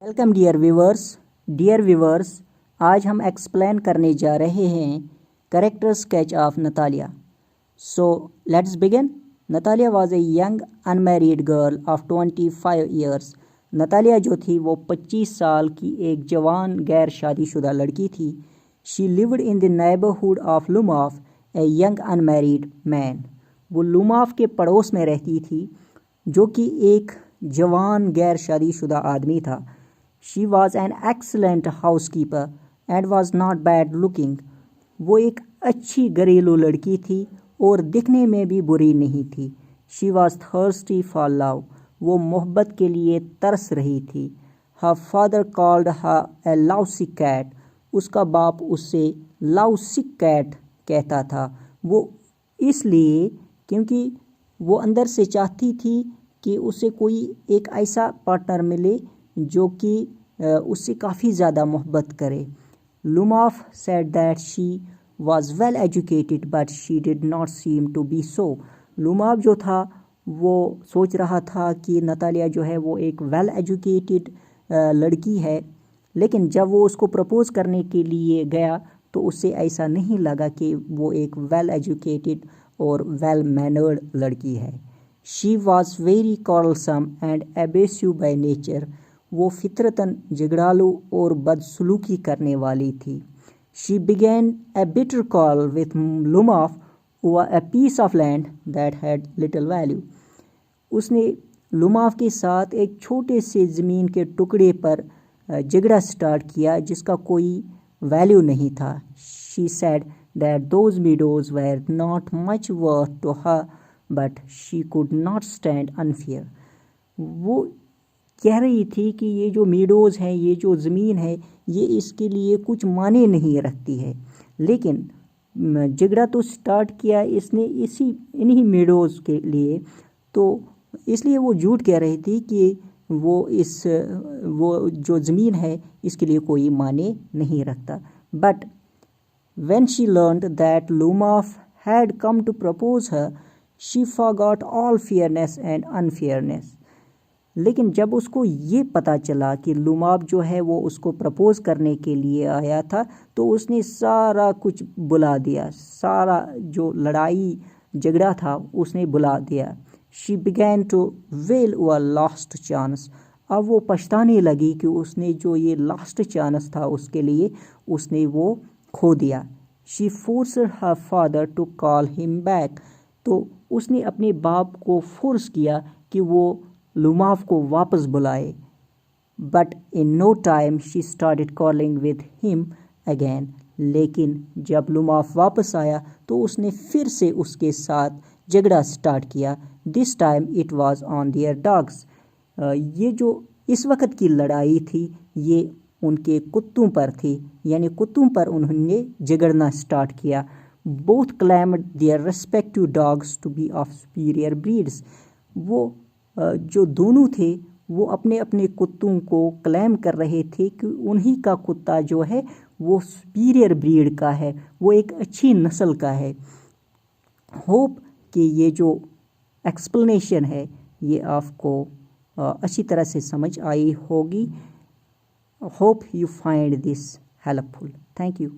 Welcome dear viewers, आज हम explain करने जा रहे हैं character sketch of Natalia. So let's begin. Natalia was a young unmarried girl of 25 years. Natalia जो थी वो 25 साल की एक जवान गैर शादीशुदा लड़की थी। She lived in the neighbourhood of Lumaf a young unmarried man. वो लुमाफ के पड़ोस में रहती थी जो कि एक जवान गैर शादीशुदा आदमी था। She was an excellent house keeper and was not bad looking. वो एक अच्छी घरेलू लड़की थी और दिखने में भी बुरी नहीं थी। She was thirsty for love. वो मोहब्बत के लिए तरस रही थी। हर फादर कॉल्ड हर ए लव सिक कैट। उसका बाप उससे लव सिक कैट कहता था। वो इसलिए क्योंकि वो अंदर से चाहती थी कि उसे कोई एक ऐसा पार्टनर मिले जो कि उससे काफ़ी ज़्यादा मोहब्बत करे। Lumaf said that she was well educated but she did not seem to be so. Lumaf जो था वो सोच रहा था कि नतालिया जो है वो एक वेल एजुकेटेड लड़की है, लेकिन जब वो उसको प्रपोज़ करने के लिए गया तो उससे ऐसा नहीं लगा कि वो एक वेल एजुकेटेड और वेल मैनर्ड लड़की है। She was very quarrelsome and abrasive by nature. वो फितरतन झगड़ालू और बदसलूकी करने वाली थी। She began a bitter quarrel with Lumaf over a piece of land that had little value. उसने लुमाफ के साथ एक छोटे से ज़मीन के टुकड़े पर झगड़ा स्टार्ट किया जिसका कोई वैल्यू नहीं था। She said that those meadows were not much worth to her but she could not stand unfair. वो कह रही थी कि ये जो मीडोज़ हैं, ये जो ज़मीन है, ये इसके लिए कुछ माने नहीं रखती है, लेकिन झगड़ा तो स्टार्ट किया इसने इन्हीं मीडोज़ के लिए, तो इसलिए वो झूठ कह रही थी कि वो जो ज़मीन है इसके लिए कोई माने नहीं रखता। But when she learned that Lumaf had come to propose her, she forgot all fairness and unfairness. लेकिन जब उसको ये पता चला कि लुमाफ जो है वो उसको प्रपोज करने के लिए आया था तो उसने सारा कुछ बुला दिया, सारा जो लड़ाई झगड़ा था उसने बुला दिया। She began to well over last chance. अब वो पछताने लगी कि उसने जो ये लास्ट चांस था उसके लिए उसने वो खो दिया। She forced her father to call him back. तो उसने अपने बाप को फोर्स किया कि वो लुमाफ को वापस बुलाए। But in no time she started calling with him again. लेकिन जब लुमाफ वापस आया तो उसने फिर से उसके साथ झगड़ा स्टार्ट किया। This time it was on their dogs. ये जो इस वक्त की लड़ाई थी ये उनके कुत्तों पर थी, यानी कुत्तों पर उन्होंने झगड़ना स्टार्ट किया। Both claimed their respective dogs to be of superior breeds. वो जो दोनों थे वो अपने अपने कुत्तों को क्लेम कर रहे थे कि उन्हीं का कुत्ता जो है वो सुपीरियर ब्रीड का है, वो एक अच्छी नस्ल का है। होप कि ये जो एक्सप्लेनेशन है ये आपको अच्छी तरह से समझ आई होगी। Hope you find this helpful. Thank you.